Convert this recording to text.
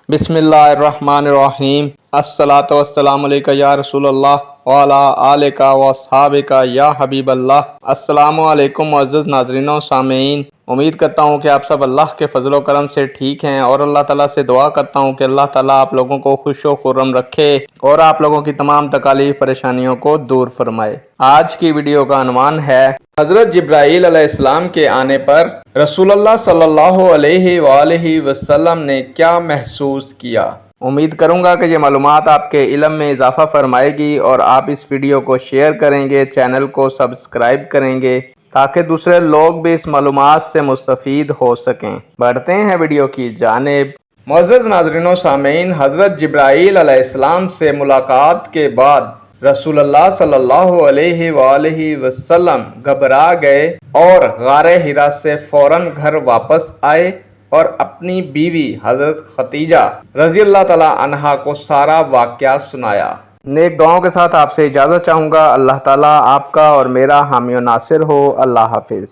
बिस्मिल्लाहिर्रहमानिर्रहीम। अस्सलातु वस्सलामु अलैका या रसूल अल्लाह व अला आलिका व अस्हाबिका या हबीब अल्लाह। अस्सलामु अलैकुम मुअज़्ज़ज़ नाज़रीन व सामीईन। उम्मीद करता हूँ कि आप सब अल्लाह के फजल व करम से ठीक हैं और अल्लाह ताला से दुआ करता हूँ कि अल्लाह ताला आप लोगों को खुश व खुर्रम रखे और आप लोगों की तमाम तकालीफ परेशानियों को दूर फरमाए। आज की वीडियो का अनवान है हज़रत जिब्राईल अलैहिस्सलाम के आने पर रसूलुल्लाह सल्लल्लाहु अलैहि वसल्लम ने क्या महसूस किया। उम्मीद करूंगा कि ये मालूमात आपके इल्म में इजाफा फरमाएगी और आप इस वीडियो को शेयर करेंगे, चैनल को सब्सक्राइब करेंगे ताकि दूसरे लोग भी इस मालूमात से मुस्तफ़ीद हो सकें। बढ़ते हैं वीडियो की जानिब। मुअज़्ज़ज़ नाज़रीन व सामीईन, हज़रत जिब्राईल अलैहिस्सलाम से मुलाकात के बाद रसूलुल्लाह सल्लल्लाहु अलैहि वसल्लम घबरा गए और गारे हिरा से फौरन घर वापस आए और अपनी बीवी हज़रत खतीजा रज़ी अल्लाह तआला अन्हा को सारा वाक़या सुनाया। नेक दुआओं के साथ आपसे इजाज़त चाहूँगा। अल्लाह ताला आपका और मेरा हामी और नासिर हो। अल्लाह हाफिज़।